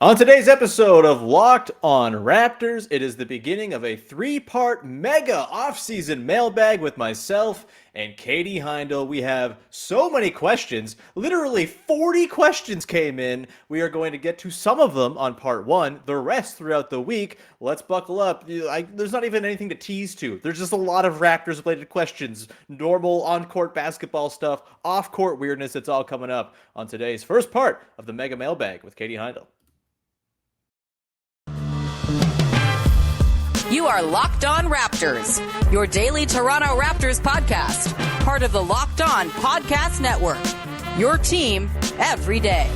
On today's episode of Locked on Raptors, it is the beginning of a three-part mega offseason mailbag with myself and Katie Heindl. We have so many questions. Literally 40 questions came in. We are going to get to some of them on part one, the rest throughout the week. Let's buckle up. There's not even anything to tease to. There's just a lot of Raptors-related questions. Normal on-court basketball stuff, off-court weirdness. It's all coming up on today's first part of the mega mailbag with Katie Heindl. You are Locked On Raptors, your daily Toronto Raptors podcast, part of the Locked On Podcast Network. Your team every day.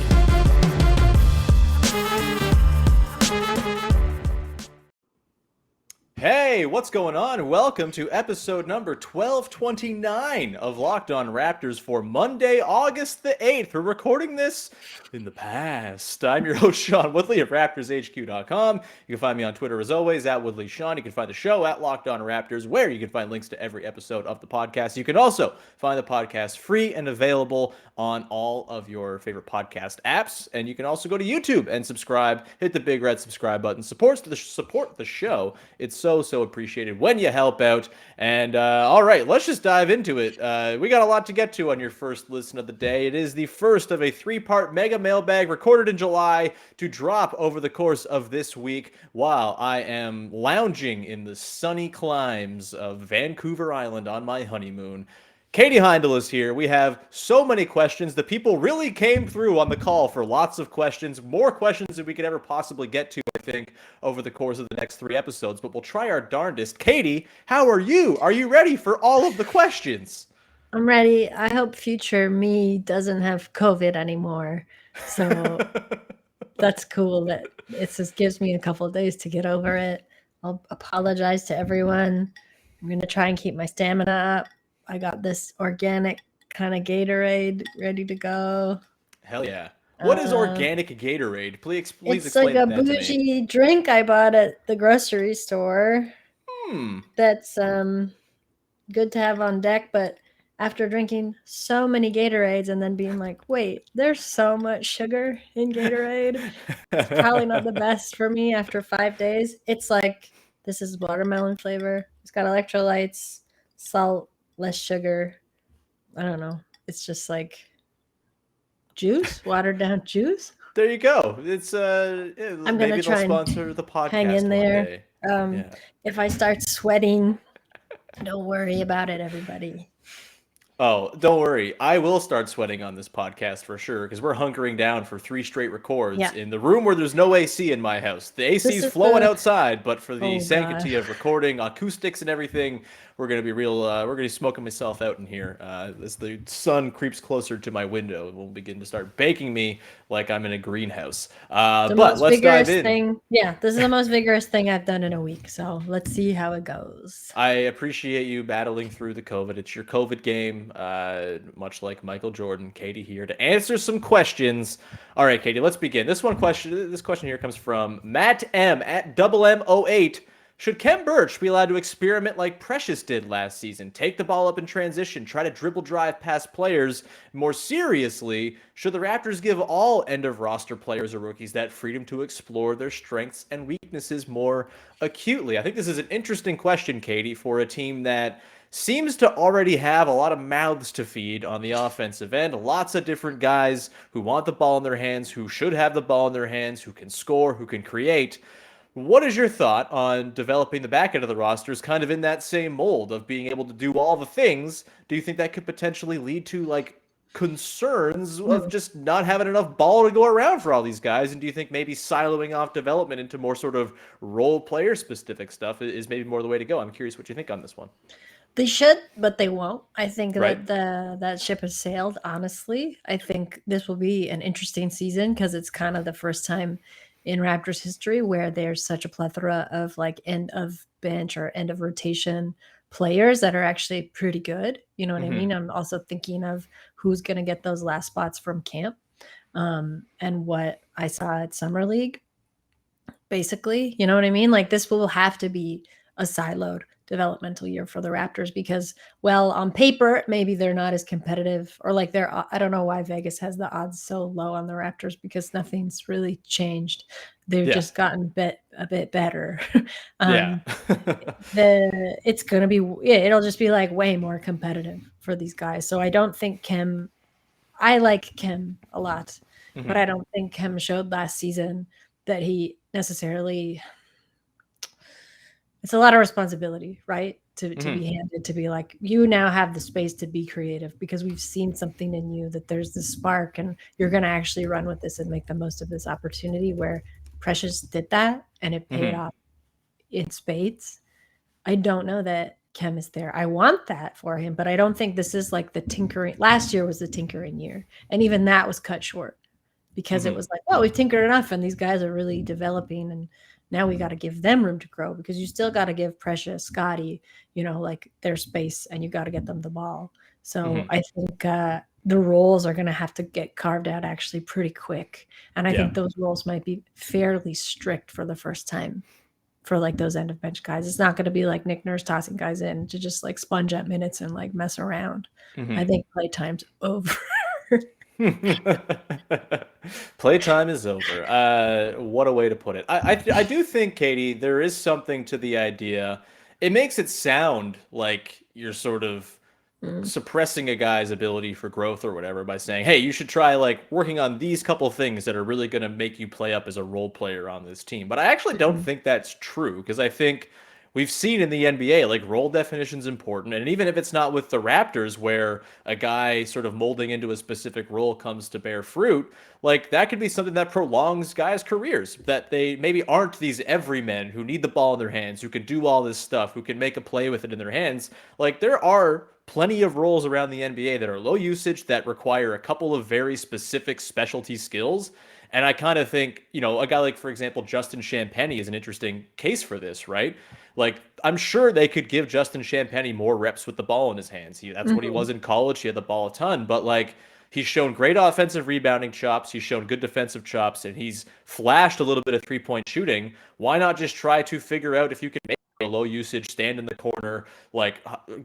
Hey, what's going on? Welcome to episode number 1229 of Locked On Raptors for Monday, August the 8th. We're recording this in the past. I'm your host, Sean Woodley of RaptorsHQ.com. You can find me on Twitter as always, at WoodleySean. You can find the show at Locked On Raptors, where you can find links to every episode of the podcast. You can also find the podcast free and available on all of your favorite podcast apps. And you can also go to YouTube and subscribe. Hit the big red subscribe button. Support the show. It's so appreciated when you help out. And all right, let's just dive into it. We got a lot to get to on your first listen of the day. It is the first of a three-part mega mailbag recorded in July to drop over the course of this week while I am lounging in the sunny climes of Vancouver Island on my honeymoon. Katie Heindl is here. We have so many questions. The people really came through on the call for lots of questions, more questions than we could ever possibly get to, I think, over the course of the next three episodes, but we'll try our darndest. Katie, how are you? Are you ready for all of the questions? I'm ready. I hope future me doesn't have COVID anymore. So that's cool that it just gives me a couple of days to get over it. I'll apologize to everyone. I'm going to try and keep my stamina up. I got this organic kind of Gatorade ready to go. Hell yeah. What is organic Gatorade? Please it's explain like a that bougie to me. drink I bought at the grocery store. That's good to have on deck, but after drinking so many Gatorades and then being like, wait, there's so much sugar in Gatorade. It's probably not the best for me after 5 days. It's like, this is watermelon flavor. It's got electrolytes, salt, less sugar. I don't know. It's just like juice, watered down juice. There you go. It's I'm maybe gonna try they'll and sponsor the podcast hang in there. one day. If I start sweating, don't worry about it, everybody. Oh, don't worry. I will start sweating on this podcast for sure because we're hunkering down for 3 straight records in the room where there's no AC in my house. The AC is flowing outside, but for the sanctity of recording, acoustics and everything, we're going to be we're going to be smoking myself out in here. As the sun creeps closer to my window, it will begin to start baking me like I'm in a greenhouse. But let's dive in. This is the most vigorous thing I've done in a week. So let's see how it goes. I appreciate you battling through the COVID. It's your COVID game, much like Michael Jordan. Katie here to answer some questions. All right, Katie, let's begin. This question here comes from Matt M at MM08. Should Khem Birch be allowed to experiment like Precious did last season? Take the ball up in transition, try to dribble drive past players. More seriously, should the Raptors give all end-of-roster players or rookies that freedom to explore their strengths and weaknesses more acutely? I think this is an interesting question, Katie, for a team that seems to already have a lot of mouths to feed on the offensive end. Lots of different guys who want the ball in their hands, who should have the ball in their hands, who can score, who can create. What is your thought on developing the back end of the rosters kind of in that same mold of being able to do all the things? Do you think that could potentially lead to like concerns of just not having enough ball to go around for all these guys? And do you think maybe siloing off development into more sort of role player specific stuff is maybe more the way to go? I'm curious what you think on this one. They should, but they won't. I think that that ship has sailed, honestly. I think this will be an interesting season because it's kind of the first time in Raptors history where there's such a plethora of like end of bench or end of rotation players that are actually pretty good. You know what I mean? I'm also thinking of who's going to get those last spots from camp and what I saw at Summer League, basically. You know what I mean? Like this will have to be a siloed developmental year for the Raptors because, well, on paper, maybe they're not as competitive or like I don't know why Vegas has the odds so low on the Raptors because nothing's really changed. They've just gotten a bit better. It's going to be, it'll just be like way more competitive for these guys. So I don't think I like Khem a lot, but I don't think Khem showed last season that he necessarily, it's a lot of responsibility, right? To be handed, to be like, you now have the space to be creative because we've seen something in you that there's this spark and you're going to actually run with this and make the most of this opportunity where Precious did that and it paid off in spades. I don't know that Khem is there. I want that for him, but I don't think this is like the tinkering. Last year was the tinkering year. And even that was cut short because it was like, oh, we've tinkered enough and these guys are really developing and now we got to give them room to grow because you still got to give Precious, Scottie, like their space and you got to get them the ball. So I think the roles are going to have to get carved out actually pretty quick. And I think those roles might be fairly strict for the first time for like those end of bench guys. It's not going to be like Nick Nurse tossing guys in to just like sponge at minutes and like mess around. I think playtime's over. Playtime is over. What a way to put it. I do think, Katie, there is something to the idea. It makes it sound like you're sort of suppressing a guy's ability for growth or whatever by saying, hey, you should try like working on these couple things that are really going to make you play up as a role player on this team. But I actually don't think that's true because I think we've seen in the NBA, like role definition is important. And even if it's not with the Raptors where a guy sort of molding into a specific role comes to bear fruit, like that could be something that prolongs guys' careers, that they maybe aren't these everymen who need the ball in their hands, who can do all this stuff, who can make a play with it in their hands. Like there are plenty of roles around the NBA that are low usage, that require a couple of very specific specialty skills. And I kind of think, a guy like, for example, Justin Champagnie is an interesting case for this, right? Like, I'm sure they could give Justin Champagnie more reps with the ball in his hands. That's what he was in college. He had the ball a ton, but like, he's shown great offensive rebounding chops. He's shown good defensive chops, and he's flashed a little bit of three-point shooting. Why not just try to figure out if you can make a low usage, stand in the corner, like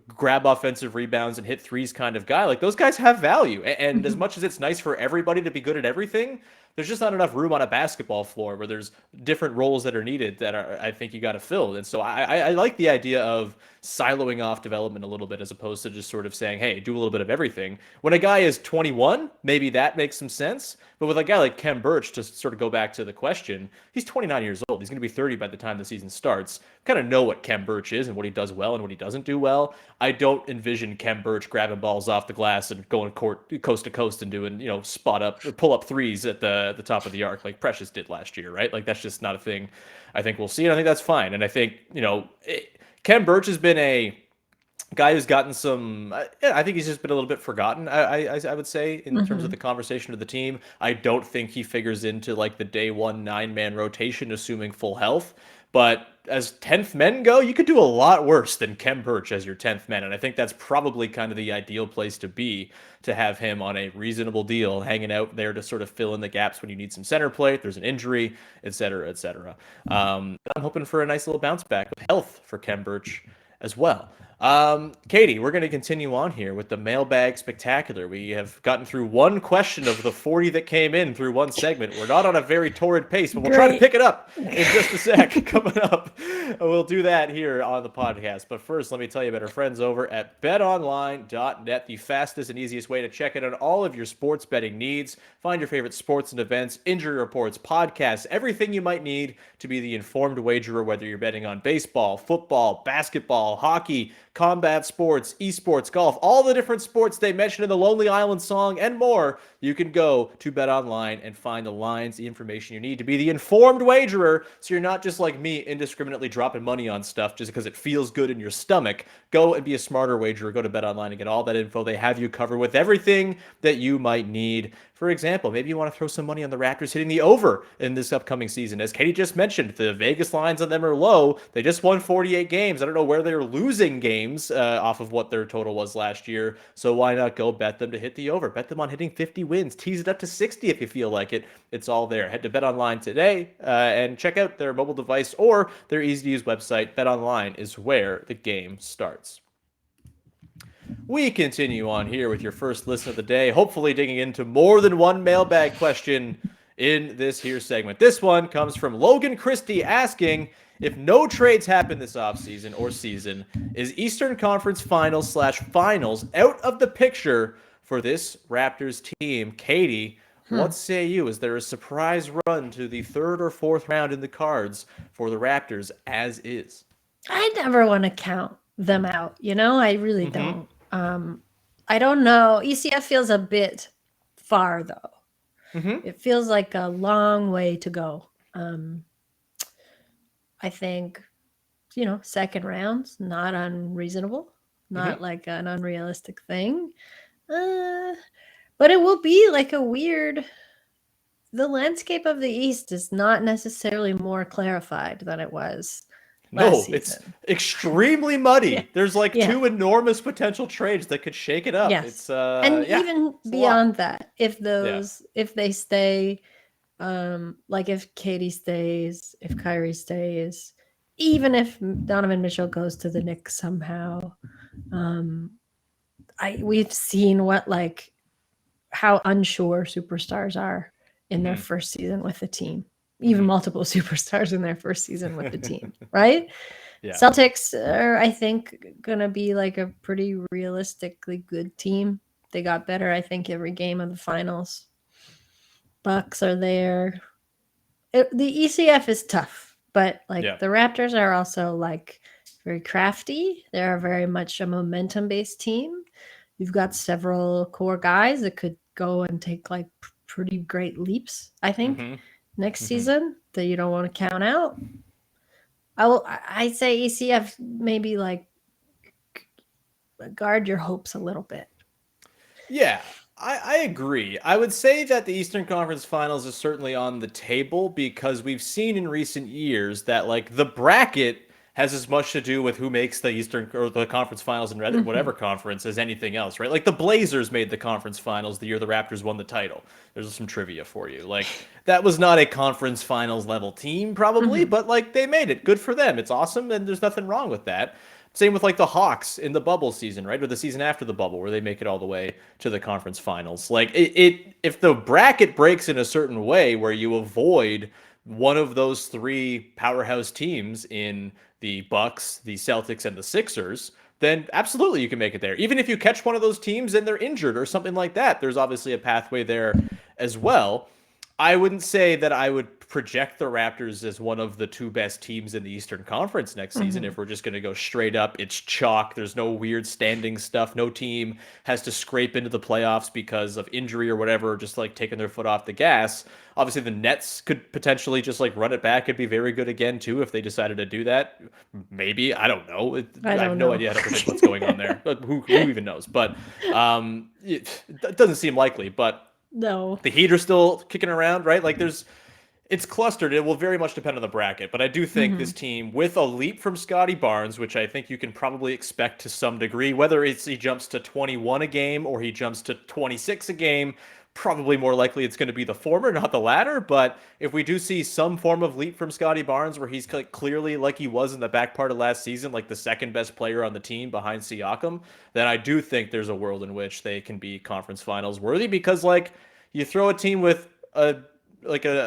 grab offensive rebounds and hit threes kind of guy? Like those guys have value. And as much as it's nice for everybody to be good at everything, there's just not enough room on a basketball floor where there's different roles that are needed that I think you got to fill. And so I like the idea of siloing off development a little bit as opposed to just sort of saying, hey, do a little bit of everything. When a guy is 21, maybe that makes some sense. But with a guy like Khem Birch, to sort of go back to the question, he's 29 years old. He's going to be 30 by the time the season starts. Kind of know what Khem Birch is and what he does well and what he doesn't do well. I don't envision Khem Birch grabbing balls off the glass and going coast to coast and doing, spot up, pull up threes at the top of the arc like Precious did last year, right? Like that's just not a thing I think we'll see. And I think that's fine. And I think, Khem Birch has been a guy who's gotten some, I think he's just been a little bit forgotten, I would say, in terms of the conversation of the team. I don't think he figures into like the day one 9-man rotation, assuming full health. But as 10th men go, you could do a lot worse than Khem Birch as your 10th man. And I think that's probably kind of the ideal place to be, to have him on a reasonable deal, hanging out there to sort of fill in the gaps when you need some center play, if there's an injury, et cetera, et cetera. I'm hoping for a nice little bounce back of health for Khem Birch as well. Katie, we're going to continue on here with the Mailbag Spectacular. We have gotten through one question of the 40 that came in through one segment. We're not on a very torrid pace, but we'll try to pick it up in just a sec. Coming up, we'll do that here on the podcast. But first, let me tell you about our friends over at betonline.net, the fastest and easiest way to check in on all of your sports betting needs. Find your favorite sports and events, injury reports, podcasts, everything you might need to be the informed wagerer, whether you're betting on baseball, football, basketball, hockey, combat sports, esports, golf, all the different sports they mentioned in the Lonely Island song and more. You can go to BetOnline and find the lines, the information you need to be the informed wagerer, so you're not just like me, indiscriminately dropping money on stuff just because it feels good in your stomach. Go and be a smarter wagerer. Go to BetOnline and get all that info. They have you covered with everything that you might need. For example, maybe you want to throw some money on the Raptors hitting the over in this upcoming season. As Katie just mentioned, the Vegas lines on them are low. They just won 48 games. I don't know where they're losing games, games off of what their total was last year. So why not go bet them to hit the over? Bet them on hitting 50 wins. Tease it up to 60 if you feel like it. It's all there. Head to BetOnline today and check out their mobile device or their easy-to-use website. BetOnline is where the game starts. We continue on here with your first listen of the day, hopefully digging into more than one mailbag question in this here segment. This one comes from Logan Christie asking, if no trades happen this offseason or season, is Eastern Conference Finals/Finals out of the picture for this Raptors team? Katie, what say you? Is there a surprise run to the third or fourth round in the cards for the Raptors as is? I never want to count them out, I really don't. I don't know. ECF feels a bit far, though. It feels like a long way to go. I think, second round's not unreasonable, not like an unrealistic thing. But it will be like the landscape of the East is not necessarily more clarified than it was last season. It's extremely muddy. Yeah. There's two enormous potential trades that could shake it up. Yes. Even beyond that, if they stay, if Katie stays, if Kyrie stays, even if Donovan Mitchell goes to the Knicks somehow, we've seen how unsure superstars are in their first season with the team. Even multiple superstars in their first season with the team, right? Yeah. Celtics are, I think, going to be a pretty realistically good team. They got better, I think, every game of the finals. Bucks are there. The ECF is tough, but the Raptors are also very crafty. They're very much a momentum-based team. You've got several core guys that could go and take pretty great leaps, I think. Next season that you don't want to count out. I say ECF maybe guard your hopes a little bit. Yeah, I agree. I would say that the Eastern Conference Finals is certainly on the table because we've seen in recent years that the bracket has as much to do with who makes the Eastern or the conference finals in whatever conference as anything else, right? The Blazers made the conference finals the year the Raptors won the title. There's some trivia for you. That was not a conference finals level team probably, but they made it. Good for them. It's awesome, and there's nothing wrong with that. Same with the Hawks in the bubble season, right? Or the season after the bubble where they make it all the way to the conference finals. If the bracket breaks in a certain way where you avoid one of those three powerhouse teams in the Bucks, the Celtics, and the Sixers, then absolutely you can make it there. Even if you catch one of those teams and they're injured or something like that, there's obviously a pathway there as well. I wouldn't say that I would project the Raptors as one of the two best teams in the Eastern Conference next season. If we're just going to go straight up, it's chalk. There's no weird standing stuff. No team has to scrape into the playoffs because of injury or whatever, just taking their foot off the gas. Obviously, the Nets could potentially just run it back and be very good again, too, if they decided to do that. Maybe. I don't know. I have no idea how to predict what's going on there. Who even knows? But it doesn't seem likely. But no, the Heat are still kicking around, right? It's clustered. It will very much depend on the bracket. But I do think this team, with a leap from Scottie Barnes, which I think you can probably expect to some degree, whether he jumps to 21 a game or he jumps to 26 a game, probably more likely it's going to be the former, not the latter. But if we do see some form of leap from Scottie Barnes where he's clearly he was in the back part of last season, the second best player on the team behind Siakam, then I do think there's a world in which they can be conference finals worthy because you throw a team with an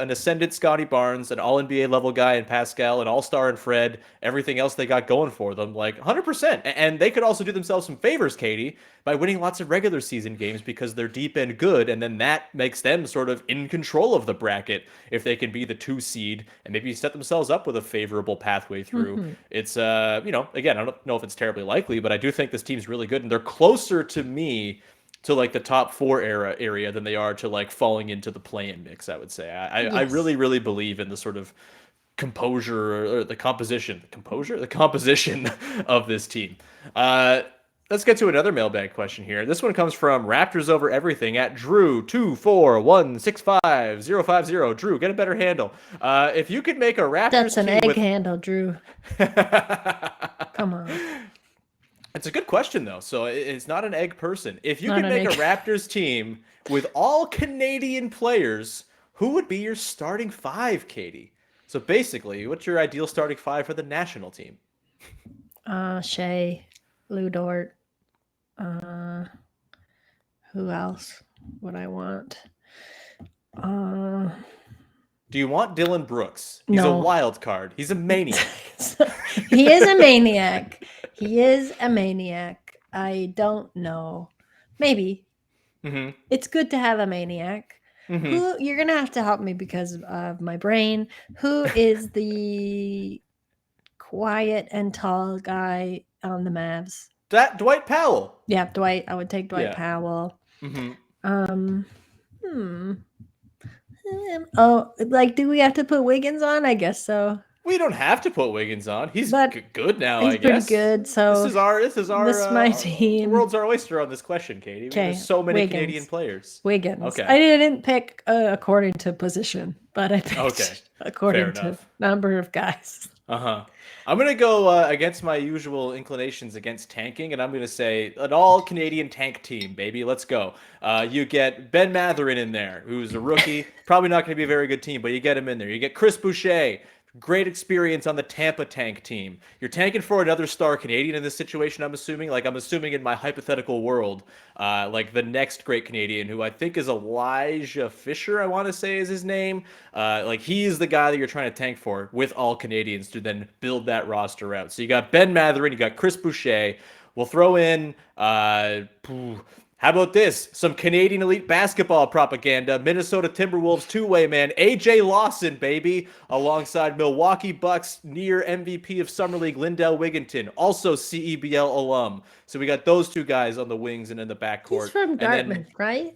ascendant Scottie Barnes, an all-NBA level guy in Pascal, an all-star in Fred, everything else they got going for them, 100%. And they could also do themselves some favors, Katie, by winning lots of regular season games because they're deep and good, and then that makes them sort of in control of the bracket if they can be the 2 seed and maybe set themselves up with a favorable pathway through. It's, again, I don't know if it's terribly likely, but I do think this team's really good, and they're closer to me to the top 4 area than they are to falling into the play-in mix, I would say. I really, really believe in the sort of composure or the composition of this team. Let's get to another mailbag question here. This one comes from Raptors Over Everything at Drew24165050. Drew, get a better handle. If you could make a Raptors That's an team egg handle, Drew. Come on. It's a good question, though. So it's not an egg person. If you Not could an make a egg. Raptors team with all Canadian players, who would be your starting five, Katie? So basically, what's your ideal starting five for the national team? Shea, Lou Dort. Uh, who else would I want? Uh, Do you want Dylan Brooks? He's a no. wild card. He's a maniac. He is a maniac. He is a maniac. I don't know. Maybe. Mm-hmm. It's good to have a maniac. Mm-hmm. Who you're gonna have to help me because of my brain. Who is the quiet and tall guy on the Mavs? Dwight Powell. Yeah, Dwight. I would take Dwight Yeah. Powell. Mm-hmm. Hmm. Oh, like, do we have to put Wiggins on? I guess so. We don't have to put Wiggins on. He's But good now, he's I guess. pretty good. So This is our. this is my team. The world's our oyster on this question, Katie. Okay, There's so many Wiggins. Canadian players. Wiggins. Okay. I didn't pick according to position, but I picked Okay. according Fair to enough. number of guys. Uh-huh. I'm going to go against my usual inclinations against tanking, and I'm going to say an all-Canadian tank team, baby. Let's go. You get Ben Mathurin in there, who's a rookie. Probably not going to be a very good team, but you get him in there. You get Chris Boucher. Great experience on the Tampa tank team. You're tanking for another star Canadian in this situation, I'm assuming. Like, I'm assuming in my hypothetical world, like the next great Canadian, who I think is Elijah Fisher, I want to say is his name. Like, he is the guy that you're trying to tank for with all Canadians to then build that roster out. So you got Ben Mathurin, you got Chris Boucher. We'll throw in, how about this? Some Canadian elite basketball propaganda. Minnesota Timberwolves two-way man. AJ Lawson, baby. Alongside Milwaukee Bucks near MVP of Summer League, Lindell Wigginton. Also CEBL alum. So we got those two guys on the wings and in the backcourt. He's from And then Dartmouth, right?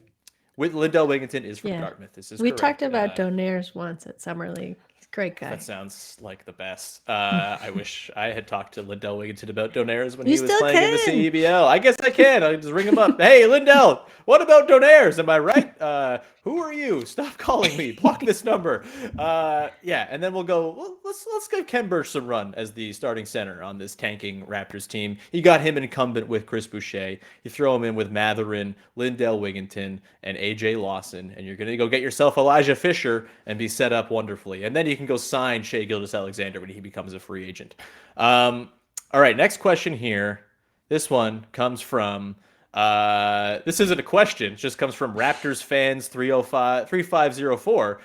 with Lindell Wigginton is from Yeah. Dartmouth. This is We correct. talked about Donaires once at Summer League. He's a great guy. That sounds like the best. I wish I had talked to Lindell Wigginton about Donaires when You he was still playing in the can. CEBL. I guess I can. I just ring him up. Hey, Lindell, what about Donaires? Am I right? Who are you? Stop calling me. Block this number. Yeah, and then we'll go. Well, let's give Khem Birch some run as the starting center on this tanking Raptors team. You got him incumbent with Chris Boucher. You throw him in with Mathurin, Lindell Wigginton, and AJ Lawson, and you're gonna go get yourself Elijah Fisher and be set up wonderfully. And then you can go sign Shea Gilgeous-Alexander when he becomes a free agent. All right, next question here. This one comes from. This isn't a question. It just comes from Raptors fans 3504.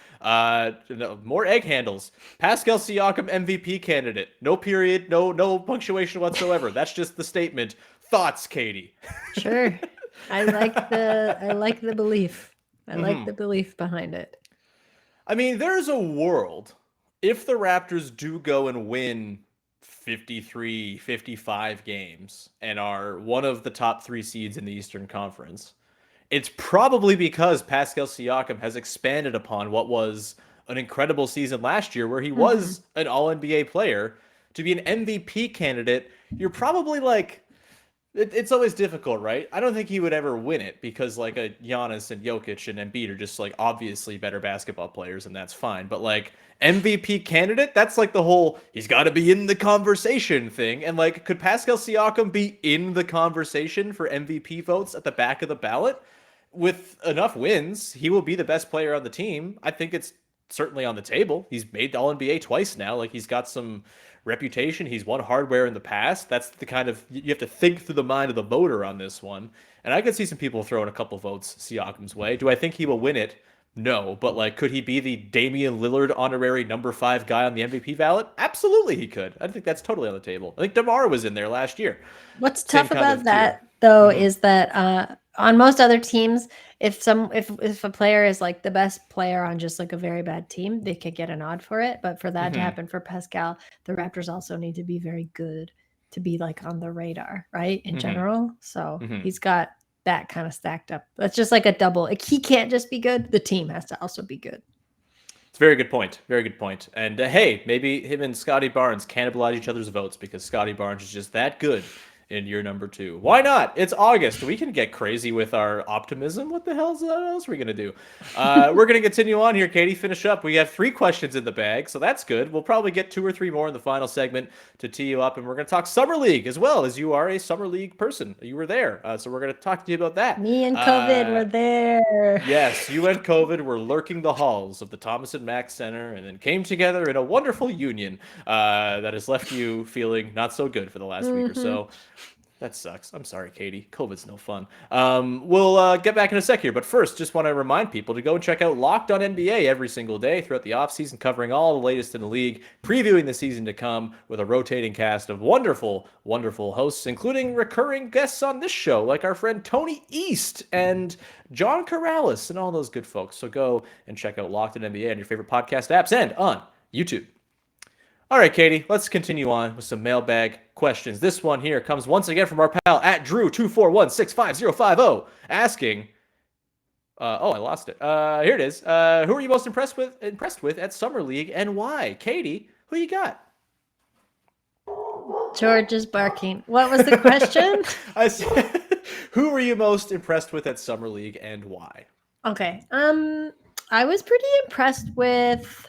More egg handles. Pascal Siakam MVP candidate. No period. No punctuation whatsoever. That's just the statement. Thoughts, Katie? Sure. I like the belief. I like the belief behind it. I mean, there's a world if the Raptors do go and win 53, 55 games and are one of the top 3 seeds in the Eastern Conference. It's probably because Pascal Siakam has expanded upon what was an incredible season last year where he was an all-NBA player. To be an MVP candidate, you're probably like, it's always difficult, right? I don't think he would ever win it because like a Giannis and Jokic and Embiid are just like obviously better basketball players, and that's fine. But like MVP candidate, that's like the whole he's got to be in the conversation thing. And like, could Pascal Siakam be in the conversation for MVP votes at the back of the ballot? With enough wins, he will be the best player on the team. I think it's certainly on the table. He's made All NBA twice now. Like, he's got some reputation. He's won hardware in the past. That's the kind of, you have to think through the mind of the voter on this one. And I could see some people throwing a couple votes Siakam's way. Do I think he will win it? No, but like, could he be the Damian Lillard honorary number 5 guy on the MVP ballot? Absolutely, he could. I think that's totally on the table. I think DeMar was in there last year. What's Same tough kind about of that tier. though is that on most other teams, if a player is like the best player on just like a very bad team, they could get a nod for it. But for that to happen for Pascal, the Raptors also need to be very good to be like on the radar, right? In general. So he's got that kind of stacked up. That's just like a double. Like, he can't just be good. The team has to also be good. It's a very good point. Very good point. And hey, maybe him and Scottie Barnes cannibalize each other's votes because Scottie Barnes is just that good in year number 2. Why not? It's August. We can get crazy with our optimism. What the hell else are we going to do? We're going to continue on here, Katie. Finish up. We have 3 questions in the bag, so that's good. We'll probably get 2 or 3 more in the final segment to tee you up, and we're going to talk Summer League as well, as you are a Summer League person. You were there, so we're going to talk to you about that. Me and COVID were there. Yes, you and COVID were lurking the halls of the Thomas and Mack Center and then came together in a wonderful union that has left you feeling not so good for the last week or so. That sucks. I'm sorry, Katie. COVID's no fun. We'll get back in a sec here, but first, just want to remind people to go and check out Locked On NBA every single day throughout the offseason, covering all the latest in the league, previewing the season to come with a rotating cast of wonderful, wonderful hosts, including recurring guests on this show, like our friend Tony East and John Corrales and all those good folks. So go and check out Locked On NBA on your favorite podcast apps and on YouTube. All right, Katie, let's continue on with some mailbag questions. This one here comes once again from our pal at Drew241655050 asking, I lost it. Here it is. Who are you most impressed with at Summer League and why? Katie, who you got? George is barking. What was the question? I said, who were you most impressed with at Summer League and why? Okay. I was pretty impressed with...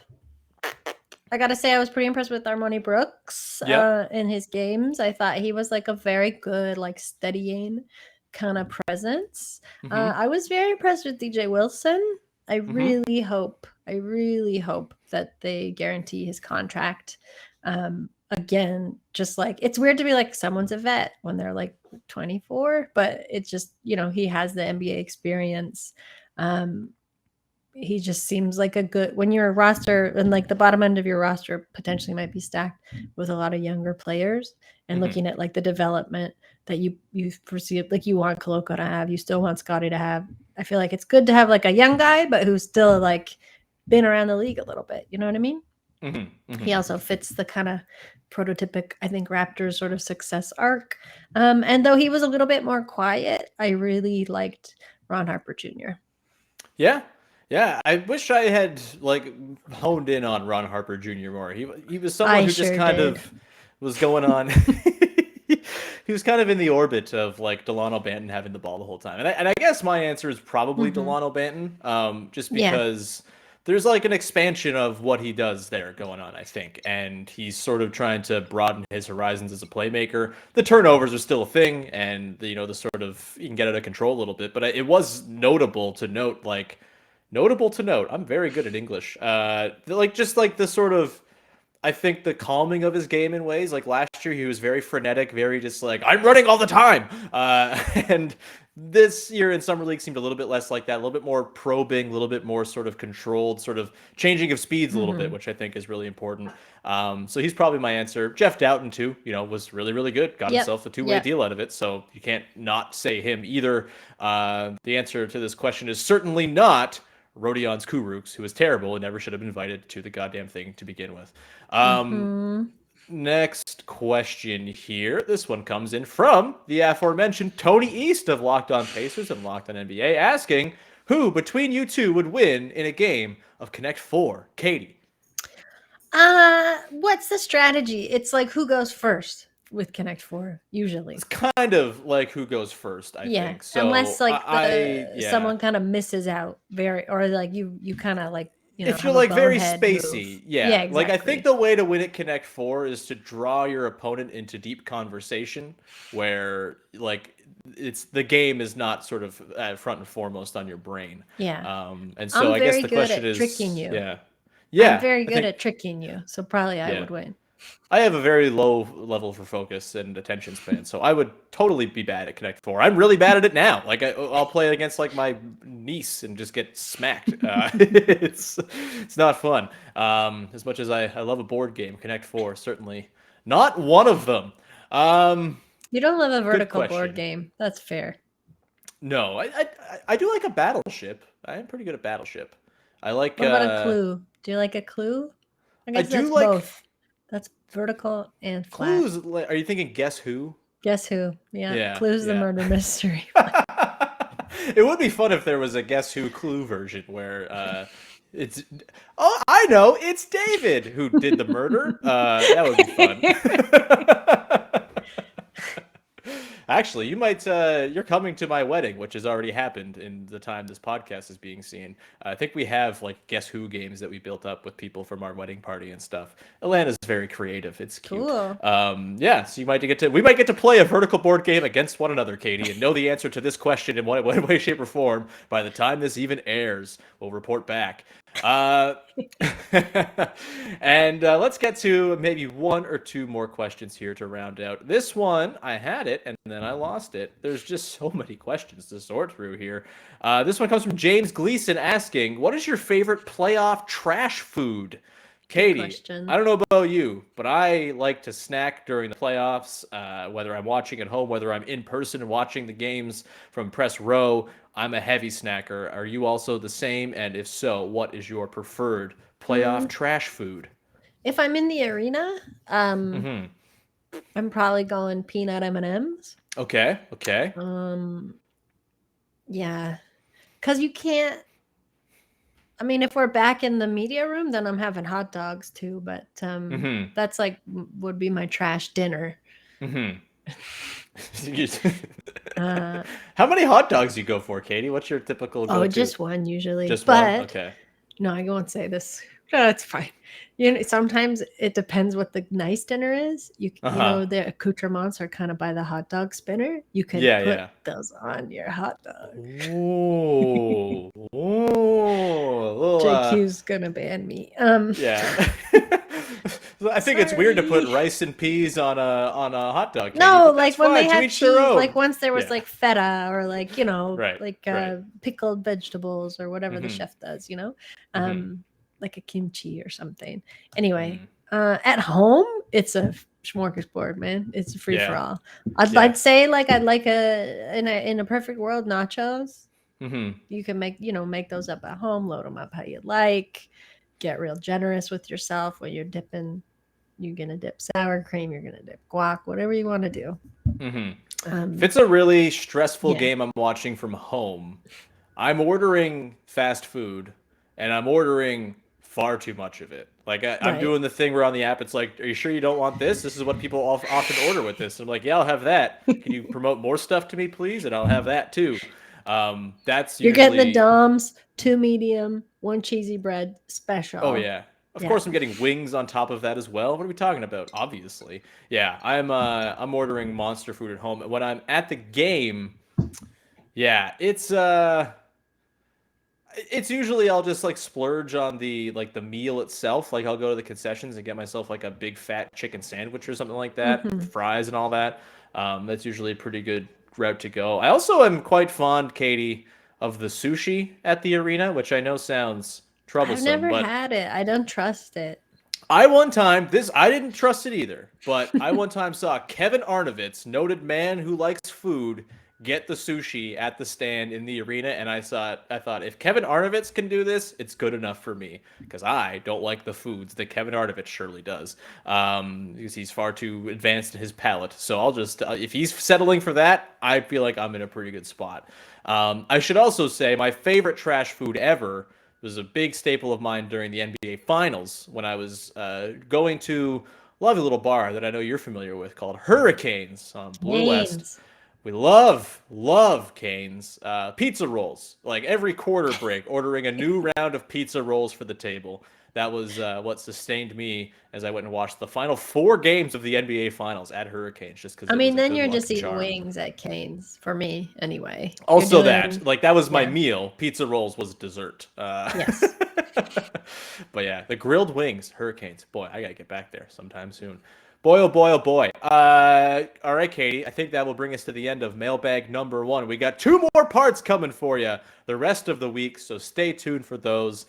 I gotta say, I was pretty impressed with Armoni Brooks in his games. I thought he was like a very good, like steadying kind of presence. I was very impressed with DJ Wilson. I really hope that they guarantee his contract. Again, just like it's weird to be like someone's a vet when they're like 24, but it's just, he has the NBA experience. He just seems like a good, when you're a roster and like the bottom end of your roster potentially might be stacked with a lot of younger players and looking at like the development that you perceive, like you want Koloko to have, you still want Scottie to have. I feel like it's good to have like a young guy, but who's still like been around the league a little bit. You know what I mean? He also fits the kind of prototypic, I think, Raptors sort of success arc. And though he was a little bit more quiet, I really liked Ron Harper Jr. Yeah, I wish I had like honed in on Ron Harper Jr. more. He was someone who just kind of was going on. He was kind of in the orbit of like Delano Banton having the ball the whole time, and I guess my answer is probably Delano Banton, just because there's like an expansion of what he does there going on, I think, and he's sort of trying to broaden his horizons as a playmaker. The turnovers are still a thing, and the sort of you can get out of control a little bit, but it was notable to note. I'm very good at English. Just the sort of, I think the calming of his game in ways. Like last year, he was very frenetic, very just like, I'm running all the time. And this year in Summer League seemed a little bit less like that, a little bit more probing, a little bit more sort of controlled, sort of changing of speeds a little bit, which I think is really important. So he's probably my answer. Jeff Doughton too, was really, really good. Got himself a 2-way deal out of it. So you can't not say him either. The answer to this question is certainly not Rodion's Kurucs, who was terrible and never should have been invited to the goddamn thing to begin with. Next question here. This one comes in from the aforementioned Tony East of Locked On Pacers and Locked On NBA, asking who between you two would win in a game of Connect 4. Katie. What's the strategy? It's like who goes first with Connect 4 usually. It's kind of like who goes first, I think. So unless like someone kind of misses out or like you kind of like, if you're like very spacey, move. Yeah, exactly. Like I think the way to win at Connect 4 is to draw your opponent into deep conversation where like the game is not sort of front and foremost on your brain. Yeah. And so I guess the question is tricking you. Yeah. I'm very good at tricking you, so probably I would win. I have a very low level for focus and attention span, so I would totally be bad at Connect 4. I'm really bad at it now. Like I'll play against like my niece and just get smacked. It's not fun. As much as I love a board game, Connect 4 certainly not one of them. You don't love a vertical board game. That's fair. No, I do like a Battleship. I am pretty good at Battleship. I like. What about a Clue? Do you like a Clue? I guess that's both. That's vertical and flat. Clues, are you thinking Guess Who? Guess Who? Yeah. Clue's the murder mystery. It would be fun if there was a Guess Who Clue version where it's... Oh, I know! It's David who did the murder. That would be fun. Actually, you might. You're coming to my wedding, which has already happened in the time this podcast is being seen. I think we have like Guess Who games that we built up with people from our wedding party and stuff. Atlanta's very creative. It's cute. Cool. Yeah. So we might get to play a vertical board game against one another, Katie, and know the answer to this question in one way, shape, or form by the time this even airs. We'll report back. And let's get to maybe one or two more questions here to round out this one. I had it and then I lost it. There's just so many questions to sort through here. This one comes from James Gleason asking, what is your favorite playoff trash food? Katie, I don't know about you, but I like to snack during the playoffs, whether I'm watching at home, whether I'm in person and watching the games from press row. I'm a heavy snacker. Are you also the same? And if so, what is your preferred playoff trash food? If I'm in the arena, I'm probably going peanut M&Ms. Okay. Yeah. Because you can't. I mean, if we're back in the media room, then I'm having hot dogs too. But that's like would be my trash dinner. How many hot dogs do you go for, Katie? What's your typical go-to? Oh, just one usually. Just one? Okay. No, I won't say this. No, it's fine. You know, sometimes it depends what the nice dinner is. You know, the accoutrements are kind of by the hot dog spinner. You can put those on your hot dog. Ooh. JQ's gonna ban me. Yeah. I think it's weird to put rice and peas on a hot dog. No, like when they had cheese, like once there was like feta or like, you know, pickled vegetables or whatever the chef does, you know, like a kimchi or something. Anyway, at home, it's a smorgasbord, man. It's a free for all. I'd say like I'd like in a perfect world, nachos. You can make those up at home, load them up how you like, get real generous with yourself when you're dipping. You're going to dip sour cream. You're going to dip guac, whatever you want to do. If it's a really stressful game I'm watching from home, I'm ordering fast food and I'm ordering far too much of it. Like I'm doing the thing where on the app, it's like, are you sure you don't want this? This is what people often order with this. I'm like, yeah, I'll have that. Can you promote more stuff to me, please? And I'll have that too. That's you're getting the Doms, 2 medium, 1 cheesy bread special. Oh yeah. Of course, I'm getting wings on top of that as well. What are we talking about? Obviously, yeah. I'm ordering monster food at home. When I'm at the game, it's usually I'll just like splurge on the meal itself. Like I'll go to the concessions and get myself like a big fat chicken sandwich or something like that, fries and all that. That's usually a pretty good route to go. I also am quite fond, Katie, of the sushi at the arena, which I know sounds troublesome. I've never had it. I don't trust it. I didn't trust it either, but I one time saw Kevin Arnovitz, noted man who likes food, get the sushi at the stand in the arena, and I thought if Kevin Arnovitz can do this, it's good enough for me, because I don't like the foods that Kevin Arnovitz surely does, because he's far too advanced in his palate. So I'll just if he's settling for that, I feel like I'm in a pretty good spot. I should also say my favorite trash food ever was a big staple of mine during the NBA Finals when I was going to a lovely little bar that I know you're familiar with called Hurricanes on Blue West. We love Canes. Pizza rolls. Like every quarter break, ordering a new round of pizza rolls for the table. That was what sustained me as I went and watched the final 4 games of the NBA Finals at Hurricanes. Just because I mean, then you're just eating wings at Canes for me, anyway. Also, that was my meal. Pizza rolls was dessert. Yes. But yeah, the grilled wings, Hurricanes. Boy, I gotta get back there sometime soon. Boy, oh boy, oh boy. All right, Katie, I think that will bring us to the end of Mailbag number 1. We got 2 more parts coming for you the rest of the week, so stay tuned for those.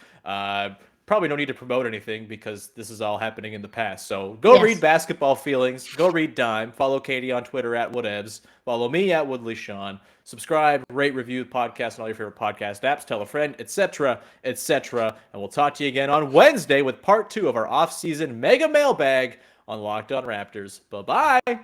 Probably no need to promote anything because this is all happening in the past. So go read Basketball Feelings. Go read Dime. Follow Katie on Twitter at Woodebs. Follow me at Woodley Sean. Subscribe, rate, review the podcast on all your favorite podcast apps. Tell a friend, etc., etc. And we'll talk to you again on Wednesday with part 2 of our off-season mega mailbag on Locked On Raptors. Bye-bye.